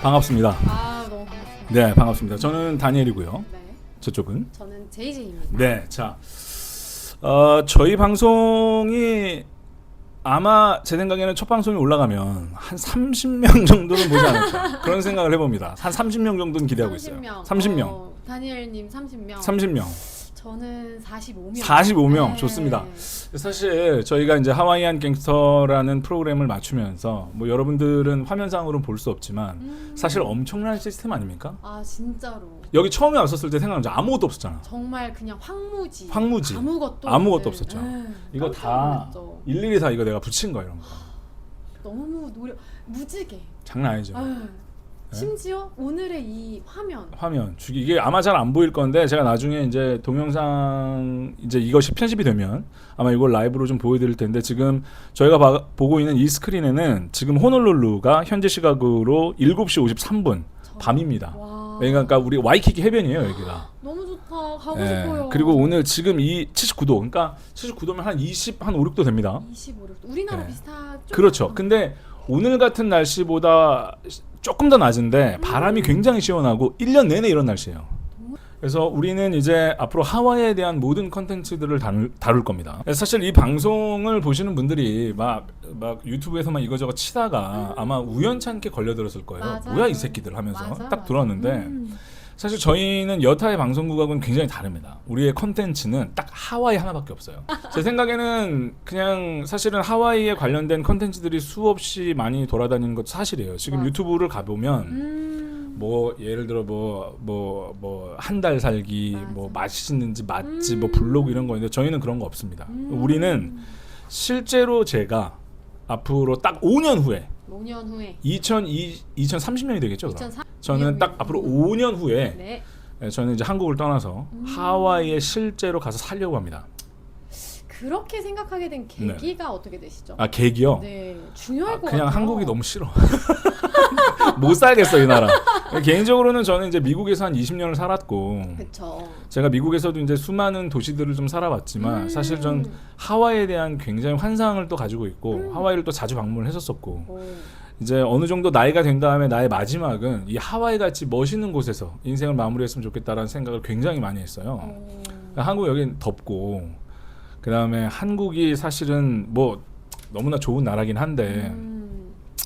반갑습니다. 너무 반갑습니다. 네, 반갑습니다. 저는 다니엘이고요. 네. 저쪽은? 저는 JJ입니다. 네, 자, 저희 방송이 아마 제 생각에는 첫 방송이 올라가면 한 30명 정도는 보지 않을까 그런 생각을 해봅니다. 한 30명 정도는 기대하고 30명. 있어요. 30명. 다니엘님 30명. 30명. 저는 45명. 45명. 네. 좋습니다. 사실 저희가 이제 하와이안 갱스터라는 프로그램을 맞추면서 뭐 여러분들은 화면상으로는 볼 수 없지만 사실 엄청난 시스템 아닙니까? 아 진짜로. 여기 처음에 왔었을 때 생각나죠. 아무것도 없었잖아. 정말 그냥 황무지. 황무지. 아무것도 없었죠. 네. 이거 깜짝 다 놀랐죠. 일일이 다 이거 내가 붙인 거야 이런 거. 너무 무지개. 장난 아니죠. 심지어 오늘의 이 화면. 이게 아마 잘 안 보일 건데 제가 나중에 이제 동영상 이제 이것이 편집이 되면 아마 이걸 라이브로 좀 보여드릴 텐데 지금 저희가 보고 있는 이 스크린에는 지금 호놀룰루가 현재 시각으로 7시 53분 밤입니다. 와. 그러니까 우리 와이키키 해변이에요 여기가. 너무 좋다. 가고 네. 싶어요. 그리고 오늘 지금 이 79도 그러니까 79도면 한 5, 6도 됩니다. 25도. 우리나라 네. 비슷하죠? 그렇죠. 근데 오늘 같은 날씨보다 조금 더 낮은데 바람이 굉장히 시원하고 1년 내내 이런 날씨예요. 그래서 우리는 이제 앞으로 하와이에 대한 모든 컨텐츠들을 다룰 겁니다. 사실 이 방송을 보시는 분들이 막 유튜브에서만 이거저거 치다가 아마 우연찮게 걸려들었을 거예요. 맞아요. 뭐야 이 새끼들 하면서 맞아, 딱 맞아. 들어왔는데 사실 저희는 여타의 방송국하고는 굉장히 다릅니다. 우리의 컨텐츠는 딱 하와이 하나밖에 없어요. 제 생각에는 그냥 사실은 하와이에 관련된 컨텐츠들이 수없이 많이 돌아다니는 것도 사실이에요. 지금 맞아. 유튜브를 가보면 뭐 예를 들어 뭐 한 달 살기 맞아. 뭐 맛있는지 맛집 뭐 블로그 이런 거 있는데 저희는 그런 거 없습니다. 우리는 실제로 제가 앞으로 딱 5년 후에 5년 후에 2030년이 되겠죠. 그럼? 2003 저는 딱 앞으로 5년 후에 네. 저는 이제 한국을 떠나서 하와이에 실제로 가서 살려고 합니다. 그렇게 생각하게 된 계기가 어떻게 되시죠? 아 계기요? 네, 중요할 것 그냥 같아요. 한국이 너무 싫어. 못 살겠어 이 나라. 개인적으로는 저는 이제 미국에서 한 20년을 살았고, 그렇죠. 제가 미국에서도 이제 수많은 도시들을 좀 살아봤지만 사실 전 하와이에 대한 굉장히 환상을 또 가지고 있고 하와이를 또 자주 방문을 했었었고. 오. 이제 어느 정도 나이가 된 다음에 나의 마지막은 이 하와이 같이 멋있는 곳에서 인생을 마무리했으면 좋겠다라는 생각을 굉장히 많이 했어요. 한국 여긴 덥고 그 다음에 한국이 사실은 뭐 너무나 좋은 나라긴 한데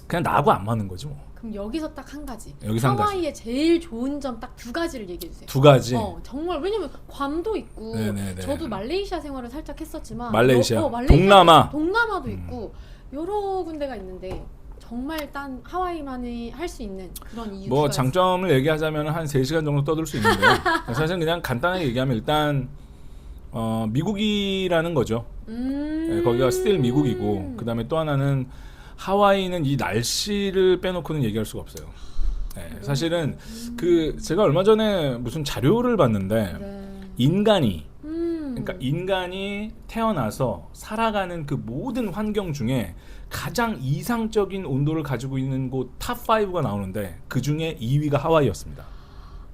그냥 나하고 안 맞는 거지 뭐. 그럼 여기서 딱 한 가지. 여기서 한 가지. 하와이의 제일 좋은 점 딱 두 가지를 얘기해 주세요. 두 가지. 정말 왜냐면 괌도 있고 네네네. 저도 말레이시아 생활을 살짝 했었지만 말레이시아, 말레이시아 동남아도 있고 여러 군데가 있는데 정말 단 하와이만이 할 수 있는 그런 이유가 뭐 장점을 얘기하자면 한 3시간 정도 떠들 수 있는데요. 사실 그냥 간단하게 얘기하면 일단 미국이라는 거죠. 네, 거기가 스틸 미국이고 그 다음에 또 하나는 하와이는 이 날씨를 빼놓고는 얘기할 수가 없어요. 네, 사실은 그 제가 얼마 전에 무슨 자료를 봤는데 네. 인간이 그러니까 인간이 태어나서 살아가는 그 모든 환경 중에 가장 이상적인 온도를 가지고 있는 곳 탑 5가 나오는데 그 중에 2위가 하와이였습니다.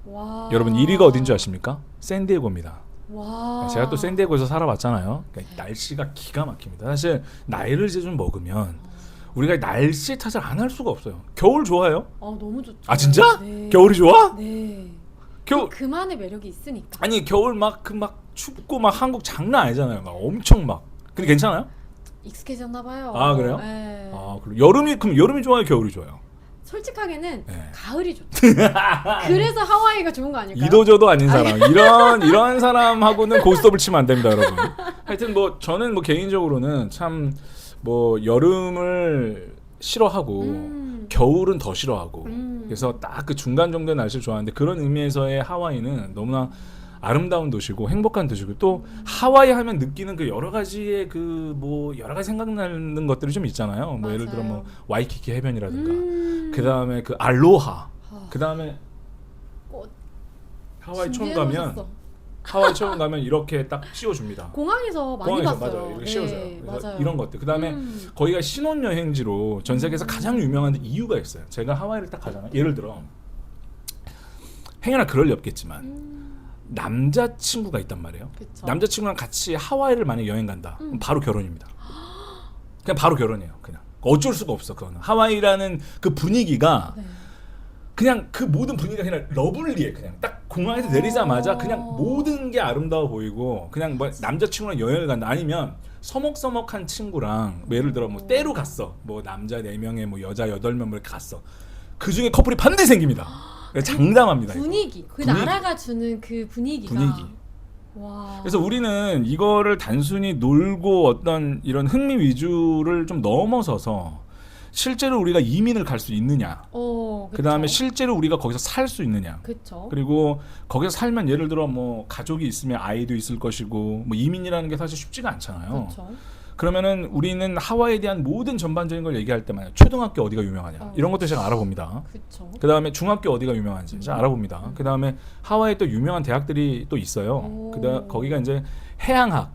와. 여러분 1위가 어딘지 아십니까? 샌디에고입니다. 와. 제가 또 샌디에고에서 살아봤잖아요. 그러니까 날씨가 기가 막힙니다. 사실 나이를 이제 좀 먹으면 우리가 날씨 탓을 안 할 수가 없어요. 겨울 좋아해요? 너무 좋죠. 아 진짜? 네. 겨울이 좋아? 네. 겨울 그만의 매력이 있으니까. 아니 겨울 막 춥고 막 한국 장난 아니잖아요. 막 엄청 막. 근데 괜찮아요? 익숙해졌나 봐요. 아 그래요? 네. 아 그럼 여름이 좋아요, 겨울이 좋아요? 솔직하게는 네. 가을이 좋죠. 그래서 하와이가 좋은 거 아닐까요? 이도저도 아닌 사람 이런 사람하고는 고스톱을 치면 안 됩니다, 여러분. 하여튼 뭐 저는 뭐 개인적으로는 참 뭐 여름을 싫어하고 겨울은 더 싫어하고 그래서 딱 그 중간 정도의 날씨를 좋아하는데 그런 의미에서의 하와이는 너무나 아름다운 도시고 행복한 도시고 또 하와이 하면 느끼는 그 여러 가지의 그 뭐 여러 가지 생각나는 것들이 좀 있잖아요. 뭐 예를 들어 뭐 와이키키 해변이라든가 그 다음에 그 알로하 그 다음에 하와이 처음 가면 이렇게 딱 씌워줍니다. 공항에서 많이 공항에서 봤어요. 맞아요. 이렇게 씌워줘요. 네, 그래서 맞아요. 이런 것들. 그 다음에 거기가 신혼여행지로 전 세계에서 가장 유명한 이유가 있어요. 제가 하와이를 딱 가잖아요. 예를 들어 행여나 그럴 리 없겠지만 남자친구가 있단 말이에요. 그쵸. 남자친구랑 같이 하와이를 만약 여행 간다. 그럼 바로 결혼입니다. 그냥 바로 결혼이에요. 그냥 어쩔 수가 없어. 그거는 하와이라는 그 분위기가 네. 그냥 그 모든 분위기가 그냥 러블리해. 그냥 딱 공항에서 내리자마자 그냥 모든 게 아름다워 보이고 그냥 뭐 남자친구랑 여행을 간다 아니면 서먹서먹한 친구랑 뭐 예를 들어 뭐 때로 갔어. 뭐 남자 4명에 뭐 여자 8명 뭐 이렇게 갔어. 그 중에 커플이 반드시 생깁니다. 장담합니다. 분위기, 그 분위기. 나라가 주는 그 분위기가. 분위기. 와. 그래서 우리는 이거를 단순히 놀고 어떤 이런 흥미 위주를 좀 넘어서서 실제로 우리가 이민을 갈 수 있느냐. 그 다음에 실제로 우리가 거기서 살 수 있느냐. 그쵸. 그리고 거기서 살면 예를 들어 뭐 가족이 있으면 아이도 있을 것이고 뭐 이민이라는 게 사실 쉽지가 않잖아요. 그쵸. 그러면은 우리는 하와이에 대한 모든 전반적인 걸 얘기할 때만 초등학교 어디가 유명하냐 이런 것도 제가 알아봅니다. 그쵸. 그 다음에 중학교 어디가 유명한지 제가 알아봅니다. 그 다음에 하와이에 또 유명한 대학들이 또 있어요. 거기가 이제 해양학,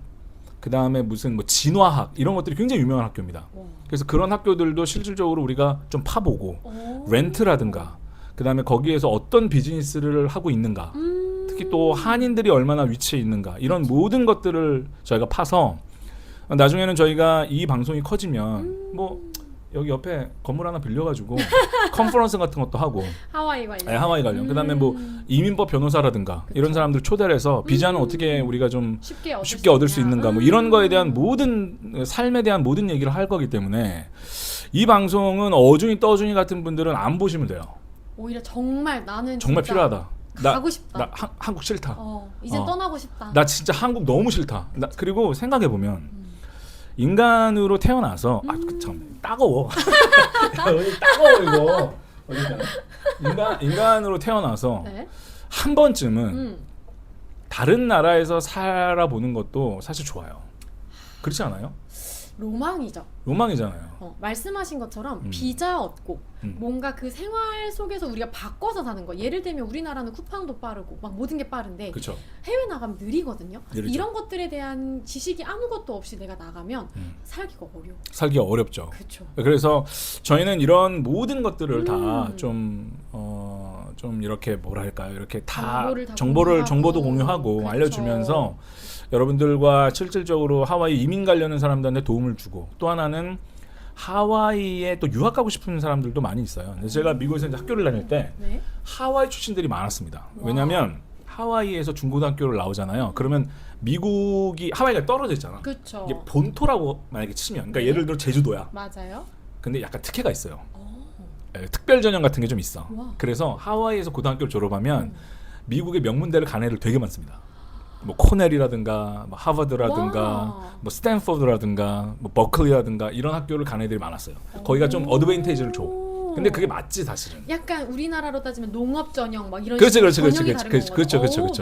그 다음에 무슨 뭐 진화학 이런 것들이 굉장히 유명한 학교입니다. 그래서 그런 학교들도 실질적으로 우리가 좀 파보고 렌트라든가 그 다음에 거기에서 어떤 비즈니스를 하고 있는가 특히 또 한인들이 얼마나 위치해 있는가 이런 모든 것들을 저희가 파서 나중에는 저희가 이 방송이 커지면 뭐 여기 옆에 건물 하나 빌려가지고 컨퍼런스 같은 것도 하고 하와이 관련. 네, 하와이 관련. 그다음에 뭐 이민법 변호사라든가 이런 사람들 초대를 해서 비자는 어떻게 우리가 좀 쉽게 얻을 수 있는가 뭐 이런 거에 대한 모든 삶에 대한 모든 얘기를 할 거기 때문에 이 방송은 어중이 떠중이 같은 분들은 안 보시면 돼요. 오히려 정말 나는 정말 진짜 필요하다. 가고 싶다. 나 한국 싫다. 이제 떠나고 싶다. 나 진짜 한국 너무 싫다. 그리고 생각해 보면 인간으로 태어나서 참 따가워. 따가워 이거. 인간으로 태어나서 네? 한 번쯤은 다른 나라에서 살아보는 것도 사실 좋아요. 그렇지 않아요? 로망이죠. 로망이잖아요. 말씀하신 것처럼 비자 얻고 뭔가 그 생활 속에서 우리가 바꿔서 사는 거. 예를 들면 우리나라는 쿠팡도 빠르고 막 모든 게 빠른데 그쵸. 해외 나가면 느리거든요. 느리죠. 이런 것들에 대한 지식이 아무것도 없이 내가 나가면 살기가 어려워. 살기가 어렵죠. 그쵸. 그래서 저희는 이런 모든 것들을 다 좀 이렇게 뭐랄까요? 이렇게 다 정보도 공유하고 그쵸. 알려주면서 여러분들과 실질적으로 하와이 이민 가려는 사람들한테 도움을 주고 또 하나는 하와이에 또 유학 가고 싶은 사람들도 많이 있어요. 그래서 제가 미국에서 이제 학교를 다닐 때 네? 하와이 출신들이 많았습니다. 왜냐하면 하와이에서 중고등학교를 나오잖아요. 그러면 미국이 하와이가 떨어져 있잖아. 그쵸. 이게 본토라고 만약에 치면, 그러니까 예를 들어 제주도야. 맞아요. 근데 약간 특혜가 있어요. 특별 전형 같은 게 좀 있어. 와. 그래서 하와이에서 고등학교를 졸업하면 미국의 명문대를 간 애들 되게 많습니다. 뭐 코넬이라든가 뭐 하버드라든가 와. 뭐 스탠포드라든가 뭐 버클리라든가 이런 학교를 간 애들이 많았어요. 거기가 좀 어드밴티지를 줘. 근데 그게 맞지 사실은. 약간 우리나라로 따지면 농업 전형 막 이런 그렇죠. 식으로 전형이 다른 건가요? 그렇죠.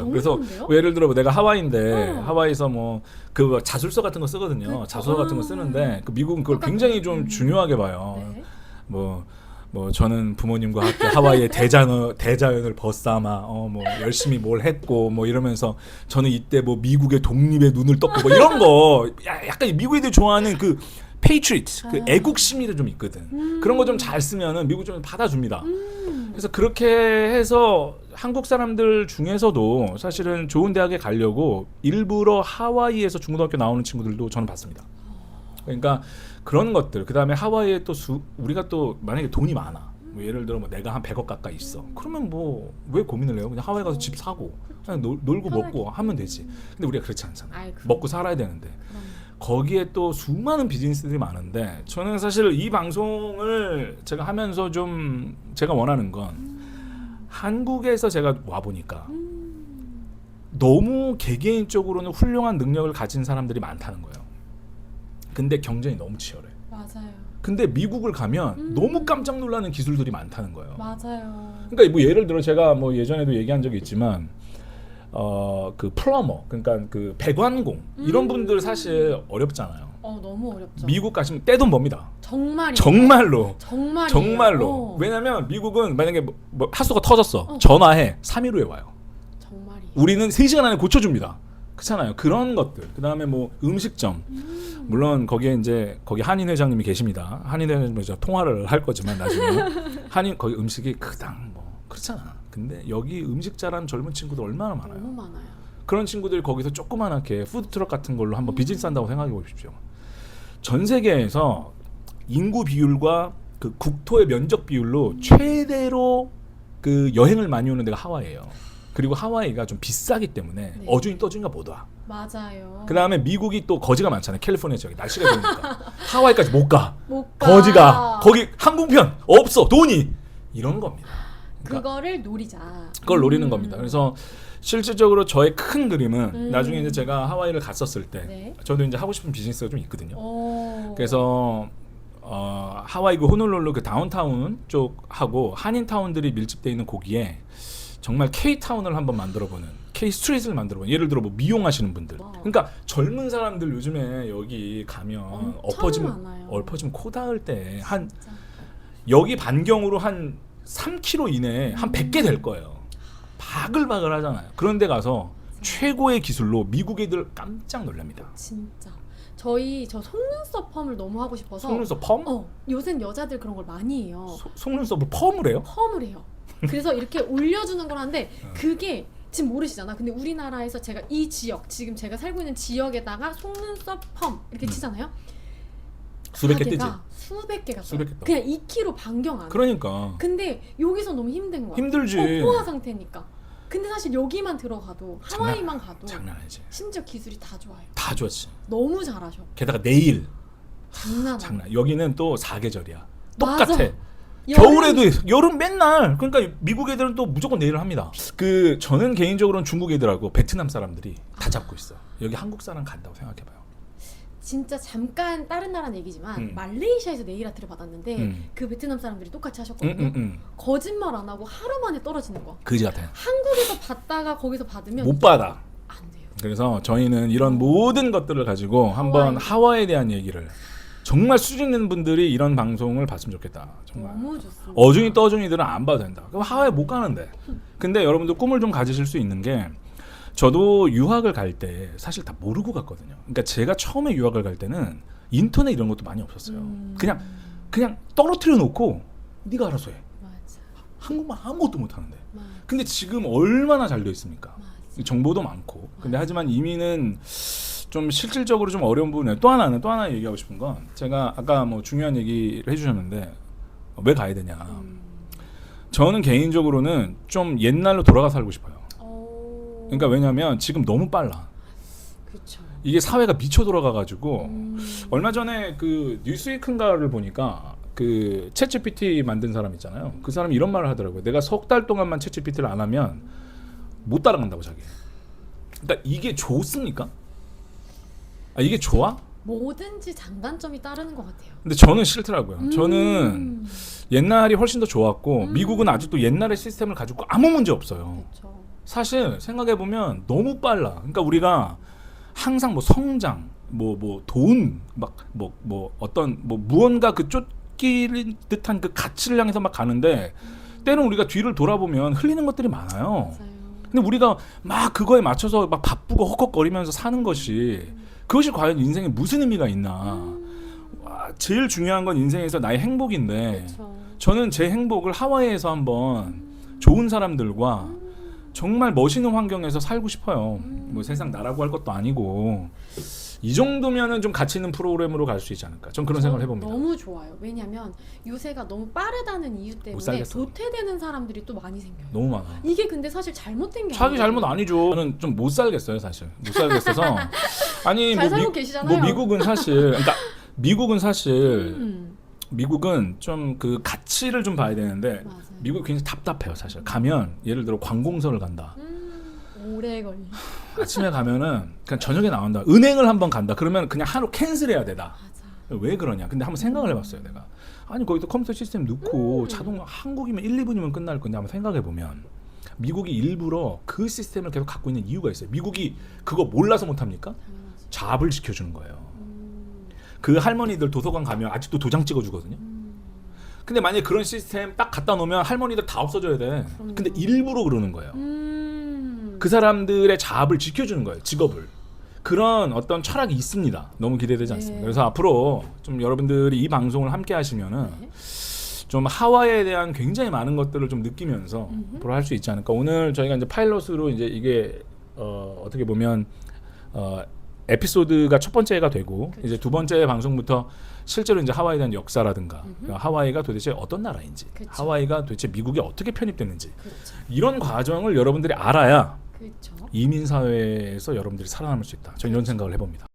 그래서 좋은데요? 뭐 예를 들어 뭐 내가 하와이인데 하와이에서 뭐 그 자술서 같은 거 쓰거든요. 그쵸. 자소서 같은 거 쓰는데 그 미국은 그걸 굉장히 좀 중요하게 봐요. 네. 뭐 저는 부모님과 함께 하와이의 대자연을 벗삼아 뭐 열심히 뭘 했고 뭐 이러면서 저는 이때 뭐 미국의 독립에 눈을 떴고 뭐 이런 거 약간 미국 애들이 좋아하는 그 페이트리트 그 애국심이 좀 있거든. 그런 거 좀 잘 쓰면은 미국 좀 받아줍니다. 그래서 그렇게 해서 한국 사람들 중에서도 사실은 좋은 대학에 가려고 일부러 하와이에서 중고등학교 나오는 친구들도 저는 봤습니다. 그러니까 그런 것들. 그다음에 하와이에 또 우리가 또 만약에 돈이 많아. 뭐 예를 들어 뭐 내가 한 100억 가까이 있어. 그러면 뭐 왜 고민을 해요? 그냥 하와이 가서 집 사고 그냥 놀고 먹고 하면 되지. 근데 우리가 그렇지 않잖아. 먹고 살아야 되는데. 거기에 또 수많은 비즈니스들이 많은데 저는 사실 이 방송을 제가 하면서 좀 제가 원하는 건 한국에서 제가 와 보니까 너무 개개인적으로는 훌륭한 능력을 가진 사람들이 많다는 거예요. 근데 경쟁이 너무 치열해. 맞아요. 근데 미국을 가면 너무 깜짝 놀라는 기술들이 많다는 거예요. 맞아요. 그러니까 뭐 예를 들어 제가 뭐 예전에도 얘기한 적이 있지만 그 플러머, 그러니까 그 배관공 이런 분들 사실 어렵잖아요. 너무 어렵죠. 미국 가시면 떼돈 법니다. 정말로. 왜냐면 미국은 만약에 뭐 하수가 터졌어. 전화해. 3일 후에 와요. 정말이. 우리는 3시간 안에 고쳐줍니다. 그렇잖아요. 그런 것들. 그다음에 뭐 음식점. 물론 거기에 이제 거기 한인 회장님이 계십니다. 한인 회장님과 통화를 할 거지만 나중에 거기 음식이 크당 뭐 그렇잖아. 근데 여기 음식 잘하는 젊은 친구들 얼마나 많아요. 너무 많아요. 그런 친구들이 거기서 조그만하게 푸드트럭 같은 걸로 한번 비즈니스 한다고 생각해 보십시오. 전 세계에서 인구 비율과 그 국토의 면적 비율로 최대로 그 여행을 많이 오는 데가 하와이예요. 그리고 하와이가 좀 비싸기 때문에 네. 어중이 떠중이가 못 와. 맞아요. 그 다음에 미국이 또 거지가 많잖아요. 캘리포니아 지역에 날씨가 좋으니까 하와이까지 못 가. 못 가. 거지가 거기 항공편 없어 돈이 이런 겁니다. 그러니까 그거를 노리자. 그걸 노리는 겁니다. 그래서 실질적으로 저의 큰 그림은 나중에 이제 제가 하와이를 갔었을 때 네. 저도 이제 하고 싶은 비즈니스가 좀 있거든요. 오. 그래서 하와이 그 호놀룰루 그 다운타운 쪽하고 한인타운들이 밀집되어 있는 거기에 정말 K타운을 한번 만들어보는 K 스트리트를 만들어보는 예를 들어 뭐 미용하시는 분들 와우. 그러니까 젊은 사람들 요즘에 여기 가면 많아요. 엎어지면 코 닿을 때 한 진짜. 여기 반경으로 한 3km 이내에 한 100개 될 거예요. 바글바글 하잖아요. 그런 데 가서 최고의 기술로 미국 애들 깜짝 놀랍니다. 진짜. 저 속눈썹 펌을 너무 하고 싶어서. 속눈썹 펌? 요샌 여자들 그런 걸 많이 해요. 속눈썹을 펌을 해요? 펌을 해요. 그래서 이렇게 올려주는 걸 하는데 그게 지금 모르시잖아. 근데 우리나라에서 제가 이 지역 지금 제가 살고 있는 지역에다가 속눈썹 펌 이렇게 치잖아요. 수백 개 뜨지? 가게가 수백 개가 수백 떠요. 개 떠. 그냥 2kg 반경 안에. 그러니까 근데 여기서 너무 힘든 거야. 힘들지. 포화 상태니까. 근데 사실 여기만 들어가도 하와이만 가도 장난 아니지. 심지어 기술이 다 좋아요. 다 좋지. 너무 잘하셔. 게다가 내일 장난 아니야. 장난. 여기는 또 사계절이야. 맞아. 똑같아. 겨울에도 여름 맨날 그러니까 미국 애들은 또 무조건 내일을 합니다. 그 저는 개인적으로는 중국 애들하고 베트남 사람들이 다 잡고 있어. 여기 한국 사람 간다고 생각해봐요. 진짜 잠깐 다른 나라 얘기지만 말레이시아에서 네일 아트를 받았는데 그 베트남 사람들이 똑같이 하셨거든요. 거짓말 안 하고 하루 만에 떨어지는 거. 그지 같아. 한국에서 받다가 거기서 받으면 못 받아. 안 돼요. 그래서 저희는 이런 모든 것들을 가지고 한번 하와이에 대한 얘기를 정말 수준 있는 분들이 이런 방송을 봤으면 좋겠다. 정말. 너무 좋습니다. 어중이 떠중이들은 안 봐도 된다. 그럼 하와이 못 가는데. 근데 여러분들 꿈을 좀 가지실 수 있는 게 저도 유학을 갈 때 사실 다 모르고 갔거든요. 그러니까 제가 처음에 유학을 갈 때는 인터넷 이런 것도 많이 없었어요. 그냥 떨어뜨려 놓고 네가 알아서 해. 맞아. 한국말 아무것도 못 하는데. 맞아. 근데 지금 얼마나 잘 돼 있습니까? 맞아. 정보도 많고. 근데 하지만 이민은 좀 실질적으로 좀 어려운 부분이에요. 또 하나 얘기하고 싶은 건 제가 아까 뭐 중요한 얘기를 해주셨는데 왜 가야 되냐. 저는 개인적으로는 좀 옛날로 돌아가 살고 싶어요. 그러니까 왜냐면 지금 너무 빨라. 그렇죠. 이게 사회가 미쳐 돌아가가지고 얼마 전에 그 뉴스위크인가를 보니까 그 챗GPT 만든 사람 있잖아요. 그 사람이 이런 말을 하더라고요. 내가 석 달 동안만 챗GPT를 안 하면 못 따라간다고 자기. 그러니까 이게 좋습니까? 이게 좋아? 뭐든지 장단점이 따르는 것 같아요. 근데 저는 싫더라고요. 저는 옛날이 훨씬 더 좋았고 미국은 아직도 옛날의 시스템을 가지고 아무 문제 없어요. 그렇죠. 사실 생각해 보면 너무 빨라. 그러니까 우리가 항상 뭐 성장, 돈, 어떤 무언가 그 쫓기는 듯한 그 가치를 향해서 막 가는데 때는 우리가 뒤를 돌아보면 흘리는 것들이 많아요. 맞아요. 근데 우리가 막 그거에 맞춰서 막 바쁘고 헉헉거리면서 사는 것이 그것이 과연 인생에 무슨 의미가 있나? 제일 중요한 건 인생에서 나의 행복인데 그렇죠. 저는 제 행복을 하와이에서 한번 좋은 사람들과 정말 멋있는 환경에서 살고 싶어요. 뭐 세상 나라고 할 것도 아니고 이 정도면은 좀 가치 있는 프로그램으로 갈 수 있지 않을까. 전 그런 생각을 해봅니다. 너무 좋아요. 왜냐면 요새가 너무 빠르다는 이유 때문에 살겠어. 도태되는 사람들이 또 많이 생겨요. 너무 많아. 이게 근데 사실 잘못된 게 자기 아니에요. 잘못 아니죠. 저는 좀 못 살겠어요, 사실. 못 살겠어서. 아니 잘 살고 계시잖아요. 미국은 사실, 그러니까 미국은 사실 미국은 좀 그 가치를 좀 봐야 되는데 맞아요. 미국 굉장히 답답해요, 사실. 가면 예를 들어 관공서를 간다. 오래 걸려. 아침에 가면은 그냥 저녁에 나온다. 은행을 한번 간다. 그러면 그냥 하루 캔슬해야 되다. 맞아. 왜 그러냐? 근데 한번 생각을 해봤어요, 내가. 아니 거기서 컴퓨터 시스템 넣고 자동 한국이면 1, 2분이면 끝날 건데 한번 생각해 보면 미국이 일부러 그 시스템을 계속 갖고 있는 이유가 있어요. 미국이 그거 몰라서 못 합니까? 당연하지. 잡을 지켜주는 거예요. 그 할머니들 도서관 가면 아직도 도장 찍어주거든요. 근데 만약에 그런 시스템 딱 갖다 놓으면 할머니들 다 없어져야 돼. 근데 일부러 그러는 거예요. 그 사람들의 자압을 지켜주는 거예요. 직업을. 그런 어떤 철학이 있습니다. 너무 기대되지 않습니다. 그래서 앞으로 좀 여러분들이 이 방송을 함께 하시면은 좀 하와이에 대한 굉장히 많은 것들을 좀 느끼면서 앞으로 할 수 있지 않을까. 오늘 저희가 이제 파일럿으로 이제 이게 어떻게 보면 에피소드가 첫 번째가 되고 이제 두 번째 방송부터 실제로 이제 하와이에 대한 역사라든가 하와이가 도대체 어떤 나라인지 그쵸. 하와이가 도대체 미국에 어떻게 편입됐는지 그렇죠. 이런 과정을 여러분들이 알아야 그렇죠. 이민 사회에서 여러분들이 살아남을 수 있다. 저는 이런 생각을 해봅니다.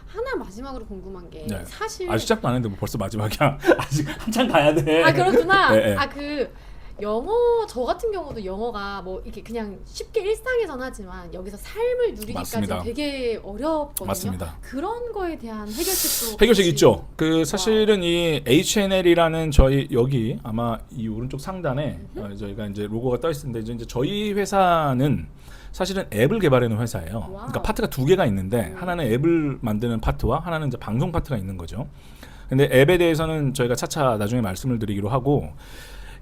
하나 마지막으로 궁금한 게 네. 사실 아직 시작도 안 했는데 뭐 벌써 마지막이야. 아직 한참 가야 돼. 아 그렇구나. 네, 네. 아 그 영어 저 같은 경우도 영어가 뭐 이렇게 그냥 쉽게 일상에선 하지만 여기서 삶을 누리기까지 맞습니다. 되게 어렵거든요. 맞습니다. 그런 거에 대한 해결책도 해결책 혹시- 있죠. 그 사실은 이 H&L이라는 저희 여기 아마 이 오른쪽 상단에 저희가 이제 로고가 떠 있는데 이제 저희 회사는 사실은 앱을 개발해 놓은 회사예요. 와우. 그러니까 파트가 두 개가 있는데 하나는 앱을 만드는 파트와 하나는 이제 방송 파트가 있는 거죠. 근데 앱에 대해서는 저희가 차차 나중에 말씀을 드리기로 하고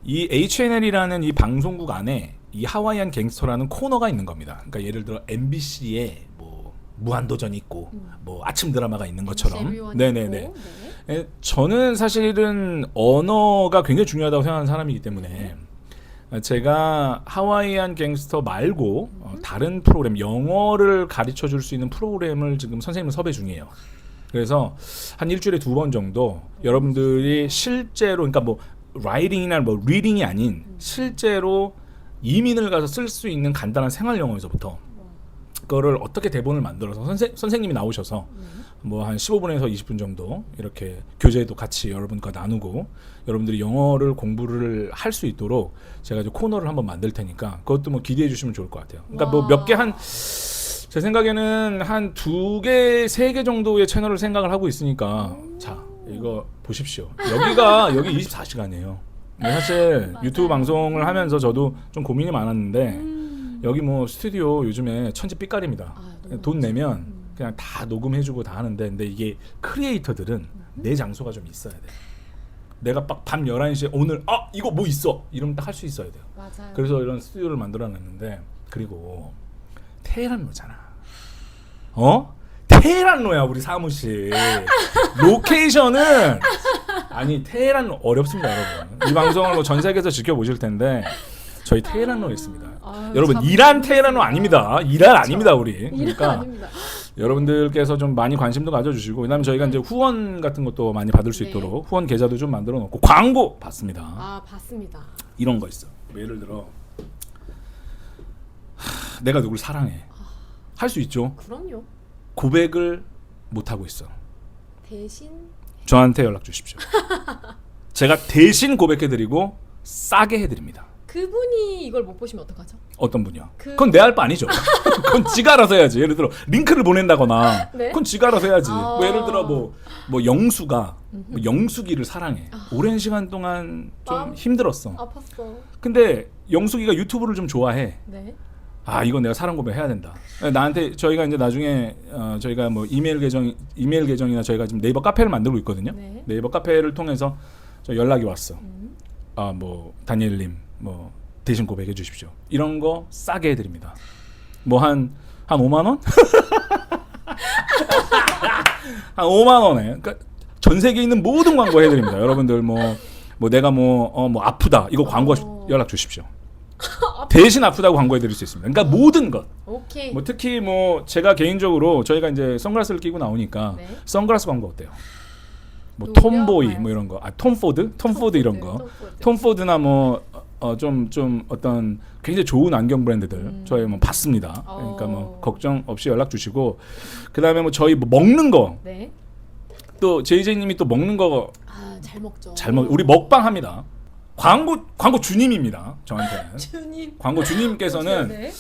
이 H&L이라는 이 방송국 안에 이 하와이안 갱스터라는 코너가 있는 겁니다. 그러니까 예를 들어 MBC에 뭐 무한도전이 있고 뭐 아침 드라마가 있는 것처럼. 재미원이 네네네. 있고, 네. 저는 사실은 언어가 굉장히 중요하다고 생각하는 사람이기 때문에 제가 하와이안 갱스터 말고 다른 프로그램 영어를 가르쳐 줄 수 있는 프로그램을 지금 선생님을 섭외 중이에요. 그래서 한 일주일에 2번 정도 여러분들이 실제로 그러니까 뭐 라이팅이나 뭐 리딩이 아닌 실제로 이민을 가서 쓸 수 있는 간단한 생활 영어에서부터 그거를 어떻게 대본을 만들어서 선생님이 나오셔서 뭐 한 15분에서 20분 정도 이렇게 교재도 같이 여러분과 나누고 여러분들이 영어를 공부를 할 수 있도록 제가 이제 코너를 한번 만들 테니까 그것도 뭐 기대해 주시면 좋을 것 같아요. 그러니까 뭐 몇 개 한 제 생각에는 한 2개, 3개 정도의 채널을 생각을 하고 있으니까 자 이거 보십시오. 여기 24시간이에요. 사실 유튜브 방송을 하면서 저도 좀 고민이 많았는데 여기 뭐 스튜디오 요즘에 천지 삐까리입니다. 너무 돈 내면 그냥 다 녹음해주고 다 하는데 근데 이게 크리에이터들은 내 장소가 좀 있어야 돼. 내가 딱 밤 11시에 오늘 이거 뭐 있어 이러면 딱 할 수 있어야 돼요. 맞아요. 그래서 이런 스튜디오를 만들어놨는데 그리고 테헤란로잖아. 테헤란로야 우리 사무실. 로케이션은 아니 테헤란로 어렵습니다 여러분. 이 방송을 뭐 전 세계에서 지켜보실 텐데 저희 테헤란로에 있습니다. 여러분 이란 테헤란로 아닙니다. 이란 아닙니다 우리. 이란 그러니까 아닙니다. 여러분들께서 좀 많이 관심도 가져주시고 그다음에 저희가 이제 후원 같은 것도 많이 받을 수 네. 있도록 후원 계좌도 좀 만들어 놓고 광고 받습니다. 아 봤습니다. 이런 거 있어. 뭐 예를 들어 내가 누굴 사랑해. 할 수 있죠. 그럼요. 고백을 못 하고 있어. 대신 저한테 연락 주십시오. 제가 대신 고백해드리고 싸게 해드립니다. 그분이 이걸 못 보시면 어떡하죠? 어떤 분이요? 그건 내 할 바 아니죠. 그건 지가 알아서 해야지. 예를 들어 링크를 보낸다거나 네? 그건 지가 알아서 해야지. 아. 뭐 예를 들어 뭐 영수가 뭐 영숙이를 사랑해. 오랜 시간 동안 좀 마음 힘들었어. 아팠어. 근데 영숙이가 유튜브를 좀 좋아해. 네. 이건 내가 사랑 고백 해야 된다. 나한테 저희가 이제 나중에 저희가 뭐 이메일 계정이나 저희가 지금 네이버 카페를 만들고 있거든요. 네. 네이버 카페를 통해서 저 연락이 왔어. 뭐 다니엘님 뭐 대신 고백해 주십시오. 이런 거 싸게 해드립니다. 뭐 한 5만 원? 한 5만 원에. 그러니까 전 세계에 있는 모든 광고 해드립니다. 여러분들 뭐 내가 뭐 아프다 이거 광고 연락 주십시오. 대신 아프다고 광고해드릴 수 있습니다. 그러니까 모든 것. 오케이. 뭐 특히 뭐 제가 개인적으로 저희가 이제 선글라스를 끼고 나오니까 네. 선글라스 광고 어때요? 뭐 노려? 톰보이 네. 뭐 이런 거, 톰포드 이런 거, 톰포드. 톰포드나 뭐 좀 어떤 굉장히 좋은 안경 브랜드들 저희 뭐 봤습니다. 그러니까 뭐 걱정 없이 연락 주시고 그 다음에 뭐 저희 뭐 먹는 거 네. 또 JJ님이 또 먹는 거 잘 먹죠. 잘 먹, 우리 먹방 합니다. 광고 주님입니다. 저한테는. 주님. 광고 주님께서는 네.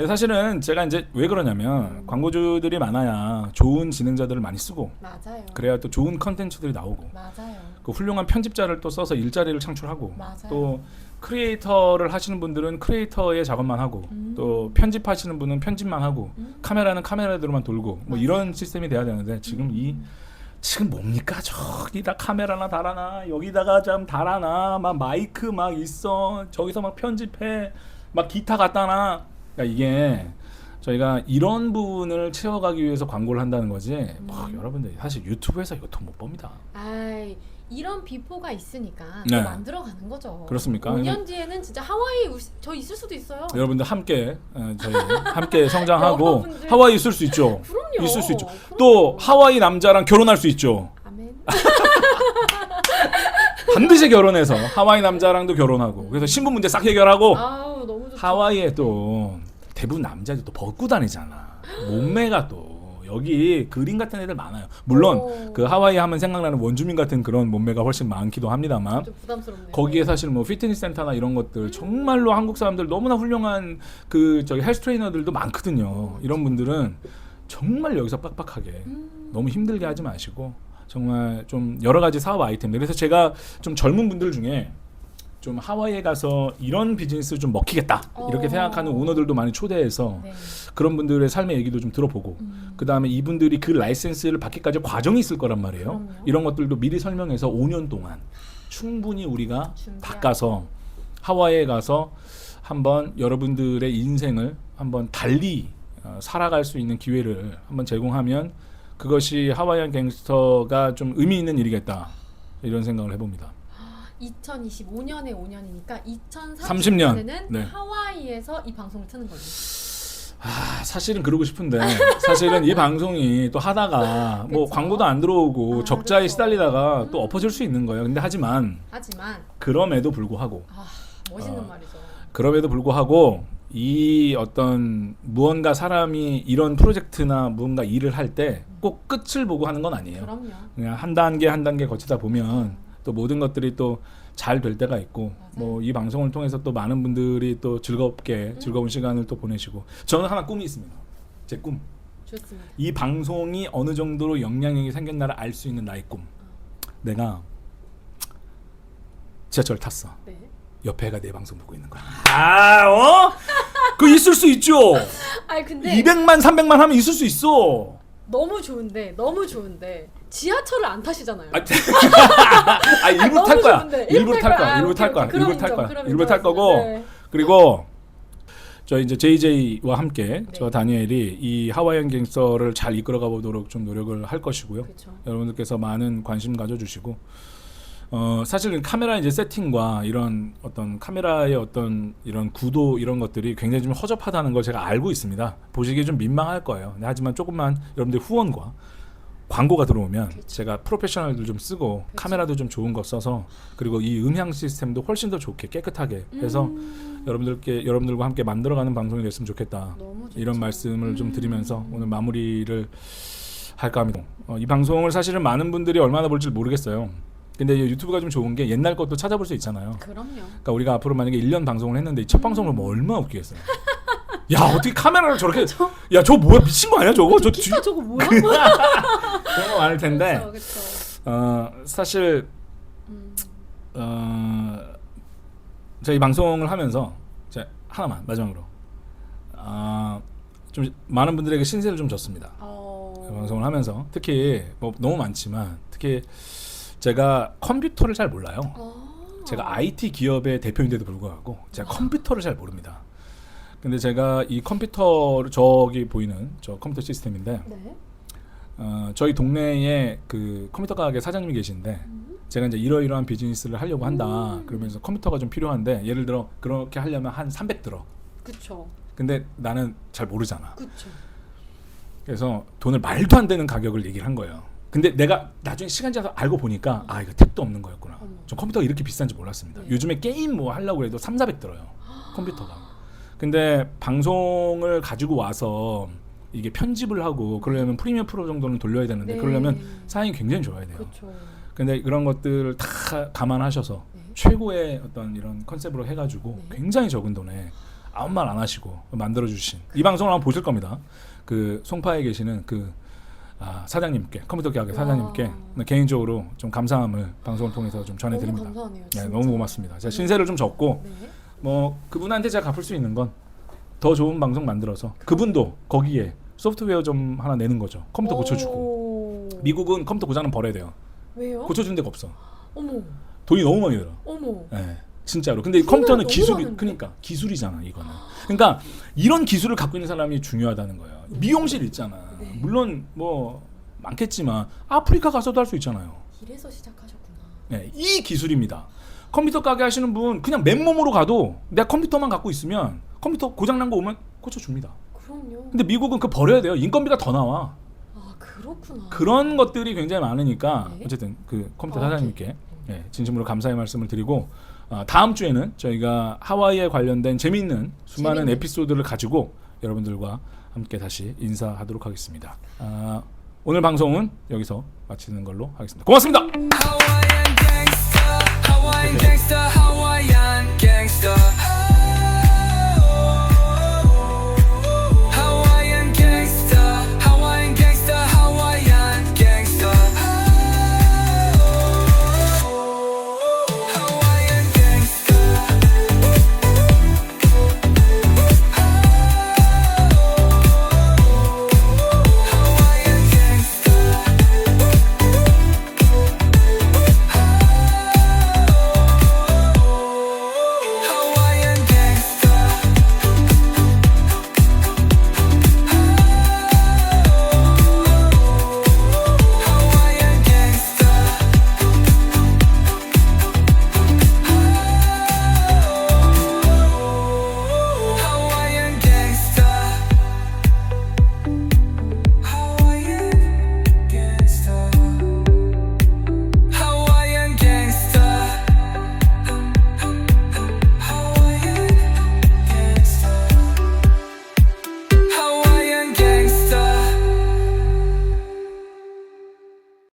사실은 제가 이제 왜 그러냐면 광고주들이 많아야 좋은 진행자들을 많이 쓰고 맞아요. 그래야 또 좋은 컨텐츠들이 나오고 맞아요. 그 훌륭한 편집자를 또 써서 일자리를 창출하고 맞아요. 또 크리에이터를 하시는 분들은 크리에이터의 작업만 하고 또 편집하시는 분은 편집만 하고 카메라는 카메라대로만 돌고 뭐 이런 시스템이 돼야 되는데 지금 뭡니까 저기다 카메라나 달아나 여기다가 좀 달아나 막 마이크 막 있어 저기서 막 편집해 막 기타 갖다 놔. 그러니까 이게 저희가 이런 부분을 채워가기 위해서 광고를 한다는 거지. 뭐 여러분들 사실 유튜브에서 이거 돈 못 법니다. 아이, 이런 비포가 있으니까 네. 또 만들어가는 거죠. 그렇습니까? 5년 뒤에는 진짜 하와이 저 있을 수도 있어요. 여러분들 함께 저희 함께 성장하고 여러분들. 하와이 있을 수 있죠. 그럼요. 있을 수 있죠. 그럼요. 또 하와이 남자랑 결혼할 수 있죠. 아멘. 반드시 결혼해서 하와이 남자랑도 결혼하고 그래서 신분 문제 싹 해결하고 아우 너무 좋다. 하와이에 또 대부분 남자들 또 벗고 다니잖아. 몸매가 또 여기 그림 같은 애들 많아요. 물론 오. 그 하와이 하면 생각나는 원주민 같은 그런 몸매가 훨씬 많기도 합니다만 좀 부담스럽네요. 거기에 사실 뭐 피트니스 센터나 이런 것들 정말로 한국 사람들 너무나 훌륭한 그 저기 헬스 트레이너들도 많거든요. 이런 분들은 정말 여기서 빡빡하게 너무 힘들게 하지 마시고 정말 좀 여러 가지 사업 아이템들. 그래서 제가 좀 젊은 분들 중에 좀 하와이에 가서 이런 비즈니스 좀 먹히겠다 이렇게 생각하는 오너들도 많이 초대해서 네. 그런 분들의 삶의 얘기도 좀 들어보고 그 다음에 이분들이 그 라이센스를 받기까지 과정이 있을 거란 말이에요. 그럼요. 이런 것들도 미리 설명해서 5년 동안 충분히 우리가 준비하고. 닦아서 하와이에 가서 한번 여러분들의 인생을 한번 달리 살아갈 수 있는 기회를 한번 제공하면 그것이 하와이안 갱스터가 좀 의미 있는 일이겠다 이런 생각을 해봅니다. 2025년에 5년이니까 30년. 2030년에는 네. 하와이에서 이 방송을 트는 거죠. 사실은 그러고 싶은데 사실은 이 방송이 또 하다가 뭐 그쵸? 광고도 안 들어오고 적자에 그쵸. 시달리다가 또 엎어질 수 있는 거예요. 근데 하지만 그럼에도 불구하고 멋있는 말이죠. 그럼에도 불구하고 이 어떤 무언가 사람이 이런 프로젝트나 무언가 일을 할 때 꼭 끝을 보고 하는 건 아니에요. 그럼요. 그냥 한 단계 한 단계 거치다 보면 또 모든 것들이 또 잘 될 때가 있고 뭐 이 방송을 통해서 또 많은 분들이 또 즐겁게 즐거운 시간을 또 보내시고 저는 하나 꿈이 있습니다. 제 꿈. 좋습니다. 이 방송이 어느 정도로 영향력이 생겼나를 알 수 있는 나의 꿈. 내가 지하철 탔어. 네. 옆에 애가 내 방송 보고 있는 거야. 그 있을 수 있죠. 아니 근데 200만 300만 하면 있을 수 있어. 너무 좋은데 지하철을 안 타시잖아요. 일부 너무 탈 거야. 좋은데. 일부 탈 거야. 아, 일부 탈 오케이, 거야. 오케이. 일부 그럼 탈 인정, 거야. 그럼 일부 탈 인정하겠습니다. 거고. 네. 그리고 저 이제 JJ와 함께 네. 저 다니엘이 이 하와이안 갱스터를 잘 이끌어가 보도록 좀 노력을 할 것이고요. 그렇죠. 여러분들께서 많은 관심 가져주시고 사실은 카메라 이제 세팅과 이런 어떤 카메라의 어떤 이런 구도 이런 것들이 굉장히 좀 허접하다는 걸 제가 알고 있습니다. 보시기에 좀 민망할 거예요. 근데 하지만 조금만 여러분들 후원과 광고가 들어오면 그렇죠. 제가 프로페셔널들 좀 쓰고 카메라도 좀 좋은 거 써서 그리고 이 음향 시스템도 훨씬 더 좋게 깨끗하게 해서 여러분들과 함께 만들어가는 방송이 됐으면 좋겠다. 너무 좋죠. 이런 말씀을 좀 드리면서 오늘 마무리를 할까 합니다. 이 방송을 사실은 많은 분들이 얼마나 볼지 모르겠어요. 근데 유튜브가 좀 좋은 게 옛날 것도 찾아볼 수 있잖아요. 그럼요. 그러니까 우리가 앞으로 만약에 1년 방송을 했는데 이 첫 방송을 뭐 얼마나 웃기겠어요. 야 어떻게 카메라를 저렇게 야 저거 뭐야 미친 거 아니야 저거 저 기타 저거 뭐야? 그런 거 많을 텐데 그렇죠. 사실 제가 이 방송을 하면서 제가 하나만 마지막으로 좀 많은 분들에게 신세를 좀 졌습니다. 방송을 하면서 특히 뭐 너무 많지만 특히 제가 컴퓨터를 잘 몰라요. 제가 IT 기업의 대표인데도 불구하고 제가 컴퓨터를 잘 모릅니다. 근데 제가 이 컴퓨터 저기 보이는 저 컴퓨터 시스템인데 네. 저희 동네에 그 컴퓨터 가게 사장님이 계신데 제가 이제 이러이러한 비즈니스를 하려고 한다. 그러면서 컴퓨터가 좀 필요한데 예를 들어 그렇게 하려면 한 300 들어. 그렇죠. 근데 나는 잘 모르잖아. 그렇죠. 그래서 돈을 말도 안 되는 가격을 얘기를 한 거예요. 근데 내가 나중에 시간 지나서 알고 보니까 이거 택도 없는 거였구나. 전 컴퓨터가 이렇게 비싼지 몰랐습니다. 네. 요즘에 게임 뭐 하려고 해도 3, 400 들어요. 컴퓨터가. 근데 방송을 가지고 와서 이게 편집을 하고 그러려면 프리미어 프로 정도는 돌려야 되는데 네. 그러려면 사양이 굉장히 좋아야 돼요. 그렇죠. 근데 그런 것들을 다 감안하셔서 네. 최고의 어떤 이런 컨셉으로 해가지고 네. 굉장히 적은 돈에 아무 말 안 하시고 만들어주신 이 방송을 한번 보실 겁니다. 그 송파에 계시는 그 사장님께 컴퓨터 가게 사장님께 개인적으로 좀 감사함을 방송을 통해서 좀 전해드립니다. 너무 감사하네요. 네, 진짜. 너무 고맙습니다. 제가 신세를 좀 졌고 네. 뭐 그분한테 제가 갚을 수 있는 건 더 좋은 방송 만들어서 그분도 거기에 소프트웨어 좀 하나 내는 거죠. 컴퓨터 고쳐주고. 미국은 컴퓨터 고장은 버려야 돼요. 왜요? 고쳐주는 데가 없어. 어머. 돈이 너무 많이 들어. 어머. 네. 진짜로. 근데 그거는 컴퓨터는 너무 기술이 많은데? 그러니까 기술이잖아 이거는. 그러니까 이런 기술을 갖고 있는 사람이 중요하다는 거예요. 미용실 있잖아. 네. 물론 뭐 많겠지만 아프리카 가서도 할 수 있잖아요. 이래서 시작하셨구나. 네, 이 기술입니다. 컴퓨터 가게 하시는 분 그냥 맨몸으로 가도 내가 컴퓨터만 갖고 있으면 컴퓨터 고장난 거 오면 고쳐줍니다. 그럼요. 근데 미국은 그거 버려야 돼요. 인건비가 더 나와. 아 그렇구나. 그런 것들이 굉장히 많으니까 네. 어쨌든 그 컴퓨터 아, 사장님께 네, 진심으로 감사의 말씀을 드리고 다음 주에는 저희가 하와이에 관련된 재미있는 수많은 재밌는. 에피소드를 가지고 여러분들과 함께 다시 인사하도록 하겠습니다. 오늘 방송은 여기서 마치는 걸로 하겠습니다. 고맙습니다. Hawaii.